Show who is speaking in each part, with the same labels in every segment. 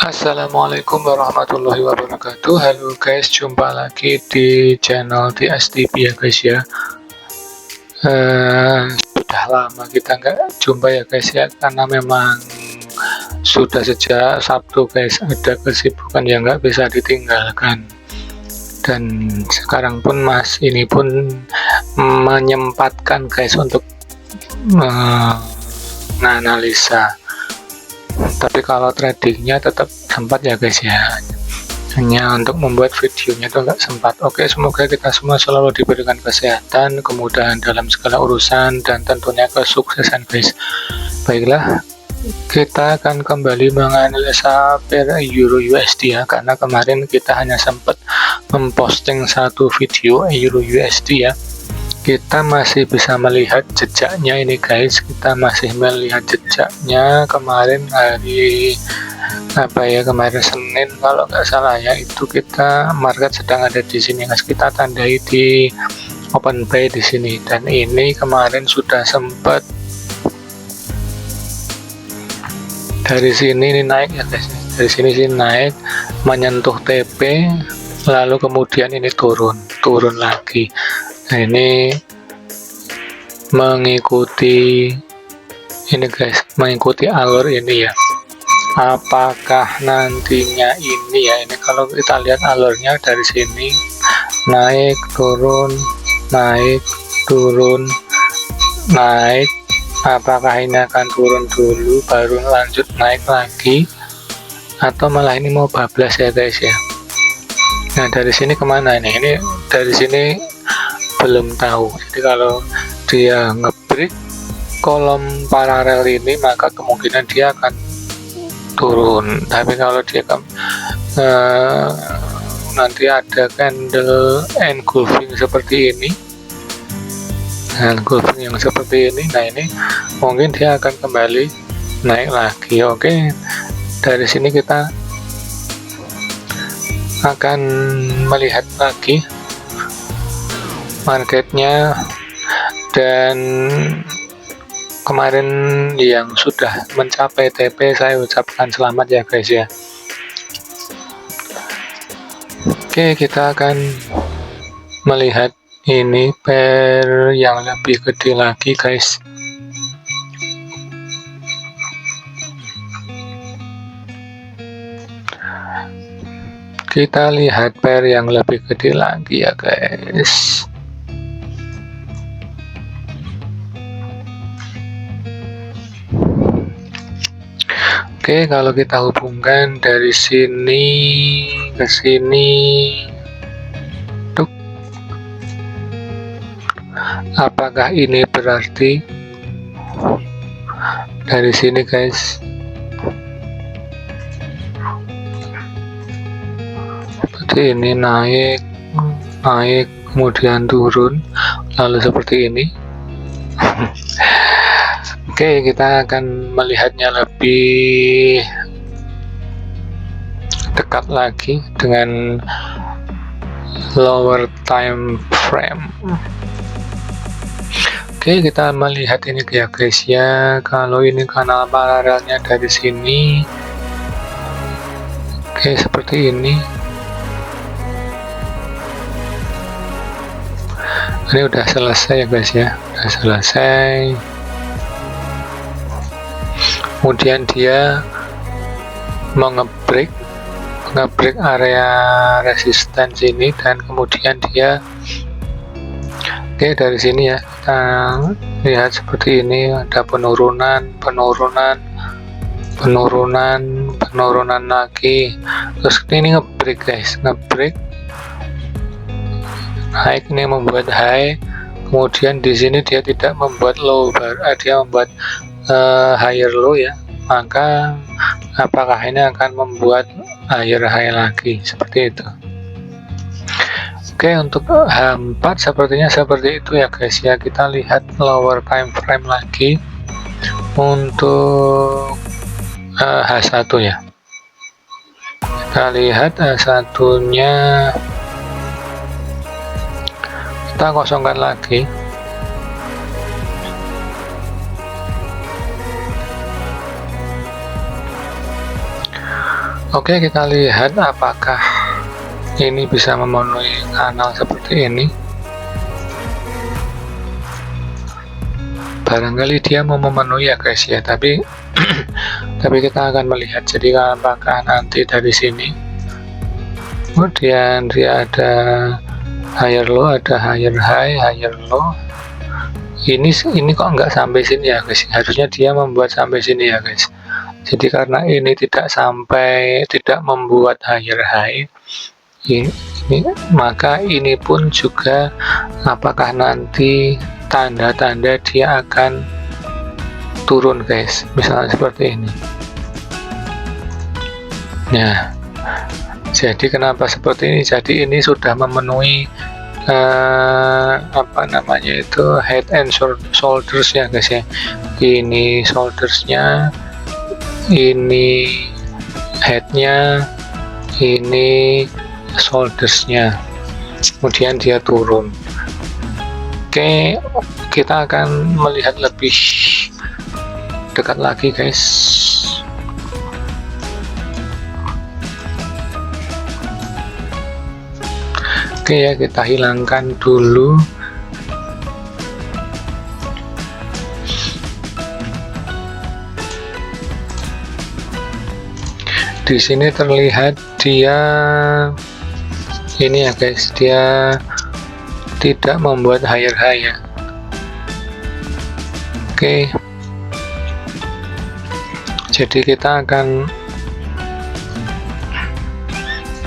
Speaker 1: Assalamualaikum warahmatullahi wabarakatuh. Halo guys, jumpa lagi di channel TSTP ya guys ya. Sudah lama kita nggak jumpa ya guys ya, karena memang sudah sejak Sabtu guys ada kesibukan yang nggak bisa ditinggalkan. Dan sekarang pun Mas ini pun menyempatkan guys untuk menganalisa. Tapi kalau tradingnya tetap sempat ya guys ya, hanya untuk membuat videonya itu nggak sempat. Oke, semoga kita semua selalu diberikan kesehatan, kemudahan dalam segala urusan, dan tentunya kesuksesan guys. Baiklah, kita akan kembali menganalisa pair Euro USD ya, karena kemarin kita hanya sempat memposting satu video Euro USD ya. Kita masih bisa melihat jejaknya ini guys, kita masih melihat jejaknya kemarin hari kemarin Senin kalau nggak salah ya, itu kita market sedang ada di sini guys, kita tandai di open buy di sini. Dan ini kemarin sudah sempat dari sini ini naik ya guys, dari sini naik menyentuh TP, lalu kemudian ini turun lagi. Nah, ini mengikuti ini guys, mengikuti alur ini ya. Apakah nantinya ini ya, ini kalau kita lihat alurnya dari sini naik turun naik turun naik, apakah ini akan turun dulu baru lanjut naik lagi, atau malah ini mau bablas ya guys ya. Nah, dari sini kemana ini dari sini belum tahu. Jadi kalau dia ngebreak kolom paralel ini, maka kemungkinan dia akan turun. Tapi kalau dia nanti ada candle engulfing seperti ini, engulfing yang seperti ini, nah ini mungkin dia akan kembali naik lagi. Oke, dari sini kita akan melihat lagi marketnya. Dan kemarin yang sudah mencapai TP, saya ucapkan selamat ya guys ya. Oke, kita akan melihat ini pair yang lebih gede lagi guys. Kita lihat pair yang lebih gede lagi ya guys. Oke, kalau kita hubungkan dari sini ke sini, apakah ini berarti dari sini guys, seperti ini naik kemudian turun lalu seperti ini. Oke, kita akan melihatnya lebih dekat lagi dengan lower time frame. Oke, kita melihat ini ya guys ya. Kalau ini kanal paralelnya dari sini, oke seperti ini. Ini udah selesai ya guys ya, udah selesai. Kemudian dia ngebreak area resistance ini, dan kemudian dia dari sini ya, kita lihat seperti ini, ada penurunan lagi, terus ini ngebreak guys, naik, ini membuat high, kemudian di sini dia tidak membuat low, dia membuat higher low ya, maka apakah ini akan membuat higher high lagi, seperti itu. Oke, untuk H4 sepertinya seperti itu ya guys ya. Kita lihat lower time frame lagi untuk H1 ya. Kita lihat H1 nya, kita kosongkan lagi. Oke, kita lihat apakah ini bisa memenuhi kanal seperti ini. Barangkali dia mau memenuhi ya guys ya, tapi tapi kita akan melihat jadi apakah nanti dari sini kemudian dia ada higher low, ada higher high, higher low. Ini kok nggak sampai sini ya guys, harusnya dia membuat sampai sini ya guys. Jadi karena ini tidak membuat higher high ini, maka ini pun juga apakah nanti tanda-tanda dia akan turun guys, misalnya seperti ini. Nah, jadi kenapa seperti ini? Jadi ini sudah memenuhi apa namanya itu head and shoulders ya guys ya. Ini shouldersnya, ini headnya, ini shouldersnya, kemudian dia turun. Oke, kita akan melihat lebih dekat lagi guys. Oke ya, kita hilangkan dulu. Di sini terlihat dia ini ya guys, dia tidak membuat higher high ya. Oke. Jadi kita akan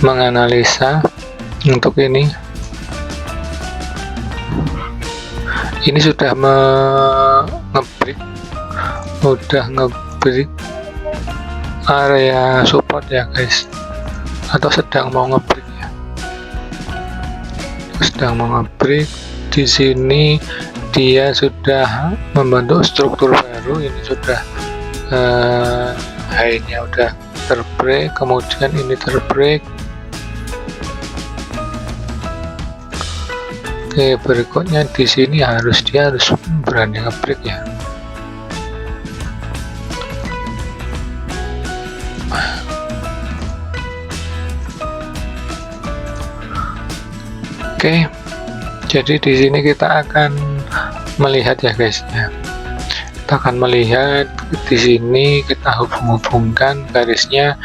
Speaker 1: menganalisa untuk ini sudah ngebreak area support ya guys, atau sedang mau ngebreak ya, sedang mau ngebreak. Di sini dia sudah membentuk struktur baru, ini sudah high-nya udah terbreak, kemudian ini terbreak. Oke, berikutnya di sini dia harus berani ngebreak ya. Oke, jadi di sini kita akan melihat ya guys ya. Kita akan melihat di sini, kita hubung-hubungkan garisnya.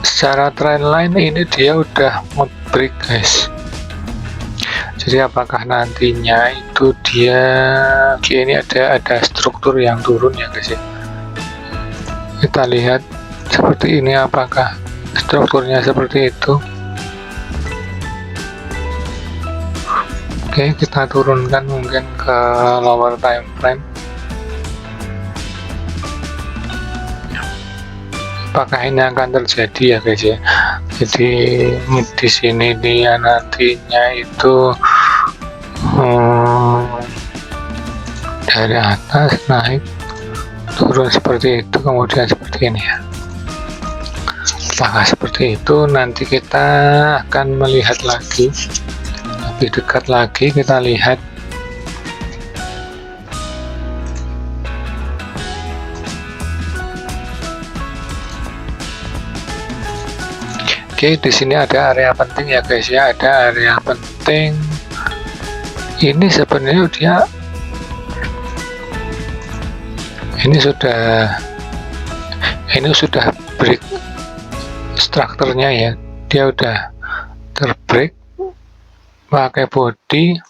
Speaker 1: Secara trendline ini dia udah ngebreak guys. Jadi apakah nantinya itu dia ini ada struktur yang turun ya guys ya. Kita lihat seperti ini, apakah strukturnya seperti itu. Oke, kita turunkan mungkin ke lower time frame. Apakah ini akan terjadi ya guys ya. Jadi di sini dia nantinya itu dari atas naik turun seperti itu, kemudian seperti ini ya. Apakah seperti itu? Nanti kita akan melihat lagi lebih dekat lagi, kita lihat. Oke, di sini ada area penting ya guys ya, ada area penting. Ini sebenarnya dia sudah break strukturnya ya, dia udah terbreak pakai body.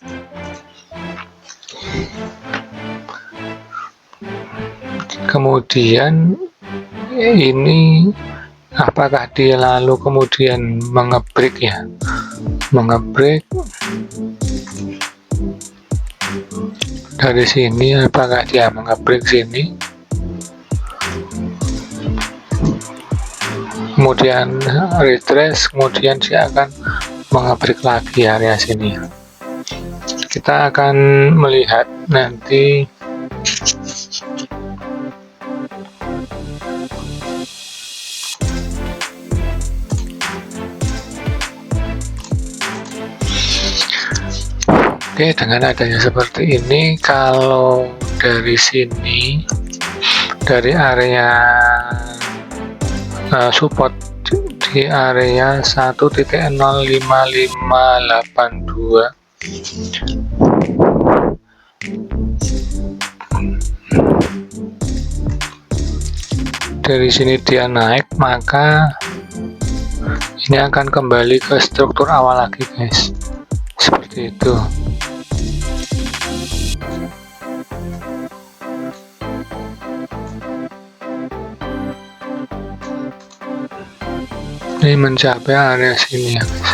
Speaker 1: Kemudian ini apakah dia lalu kemudian mengebreak ya, mengebreak dari sini, apakah dia mengebreak sini, kemudian retrace, kemudian dia akan mengebreak lagi area sini. Kita akan melihat nanti. Oke, dengan adanya seperti ini, kalau dari sini, dari area support di area 1.05582. Dari sini dia naik, maka ini akan kembali ke struktur awal lagi, guys, seperti itu. Ini mencapai area sini ya, guys.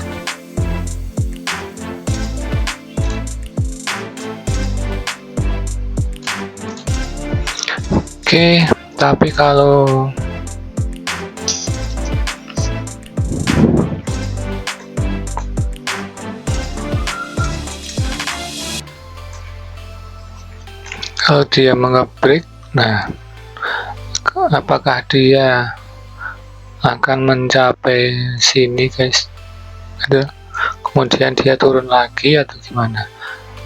Speaker 1: Oke, tapi kalau dia nge-break, nah apakah dia akan mencapai sini, guys? Kemudian dia turun lagi atau gimana?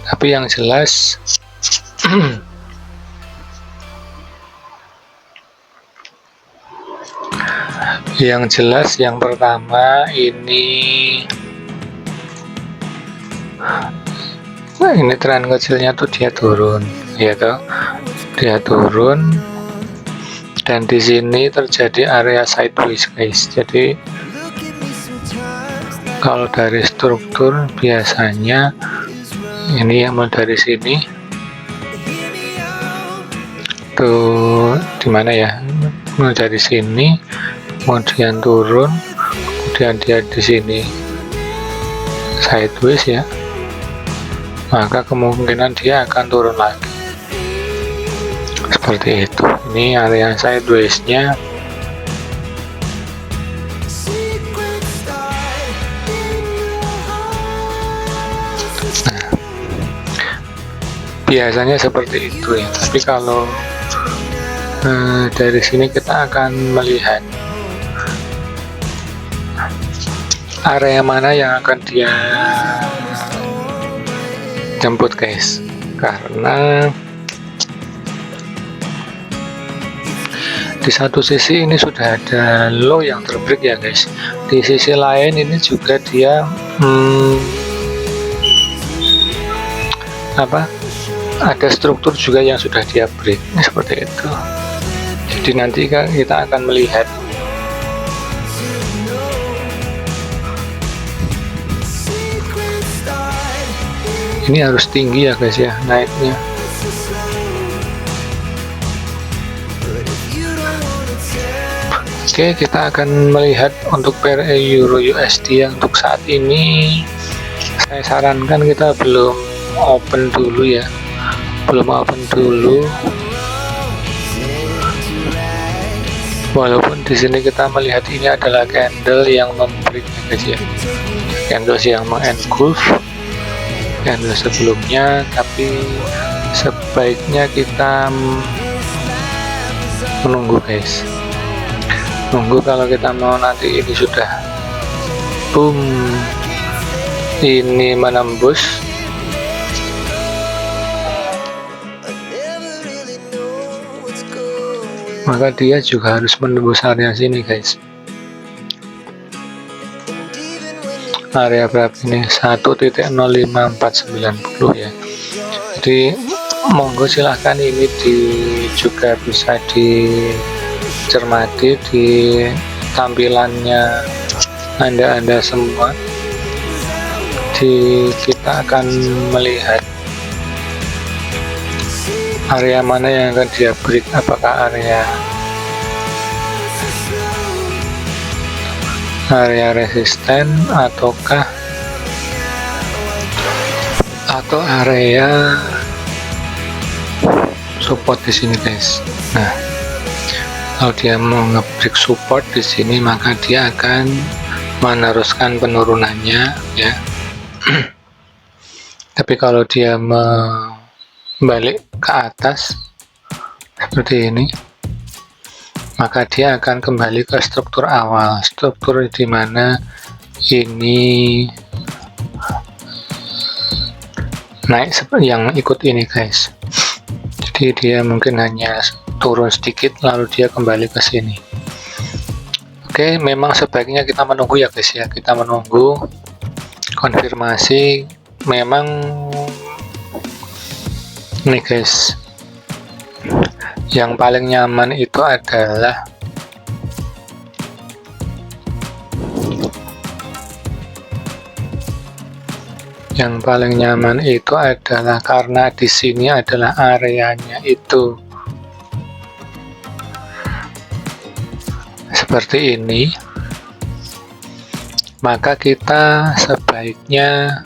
Speaker 1: Tapi yang jelas yang pertama ini tren kecilnya tuh dia turun, ya toh, dia turun, dan di sini terjadi area sideways, guys. Jadi kalau dari struktur biasanya ini yang mulai dari sini tuh, dimana ya, mulai dari sini kemudian turun, kemudian dia di sini sideways ya, maka kemungkinan dia akan turun lagi seperti itu. Ini area sideways-nya. Nah, biasanya seperti itu ya. Tapi kalau dari sini kita akan melihat area mana yang akan dia jemput, guys, karena di satu sisi ini sudah ada low yang terbreak ya, guys. Di sisi lain ini juga dia ada struktur juga yang sudah dia break, ini seperti itu. Jadi nanti kita akan melihat ini harus tinggi ya, guys ya, naiknya. Oke, kita akan melihat untuk pair Euro USD yang untuk saat ini saya sarankan kita belum open dulu ya, walaupun di sini kita melihat ini adalah candle yang membreak ya, guys ya, candle yang mengengulf candle sebelumnya, tapi sebaiknya kita menunggu, guys. Nunggu kalau kita mau nanti ini sudah boom, ini menembus, maka dia juga harus menembus area sini, guys. Area berapa ini? 1.05490 ya. Jadi monggo silahkan ini juga bisa dicermati di tampilannya Anda semua. Kita akan melihat area mana yang akan dia break, apakah area resisten atau area support di sini, guys. Nah, kalau dia mau nge-break support di sini, maka dia akan meneruskan penurunannya ya. Tapi kalau dia balik ke atas seperti ini, maka dia akan kembali ke struktur awal, struktur di mana ini naik seperti yang ikut ini, guys. Jadi dia mungkin hanya turun sedikit lalu dia kembali ke sini. Oke, memang sebaiknya kita menunggu ya guys ya, kita menunggu konfirmasi. Memang nih guys, yang paling nyaman itu adalah karena di sini adalah areanya itu seperti ini, maka kita sebaiknya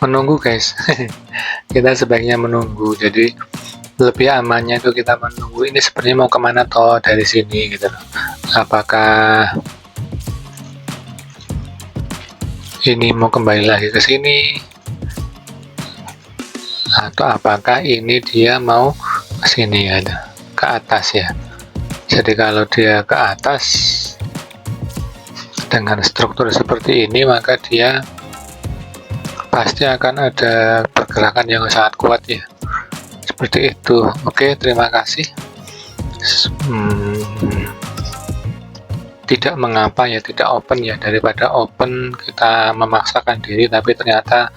Speaker 1: menunggu guys. Kita sebaiknya menunggu, jadi lebih amannya itu kita menunggu. Ini sebenarnya mau kemana toh dari sini gitu loh. Apakah ini mau kembali lagi ke sini, atau apakah ini dia mau ke sini ya, ke atas ya. Jadi kalau dia ke atas dengan struktur seperti ini, maka dia pasti akan ada pergerakan yang sangat kuat ya, seperti itu. Oke, terima kasih. Tidak mengapa ya, tidak open ya, daripada open kita memaksakan diri tapi ternyata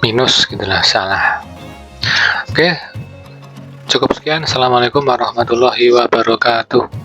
Speaker 1: minus gitulah, salah. Oke, cukup sekian. Assalamualaikum warahmatullahi wabarakatuh.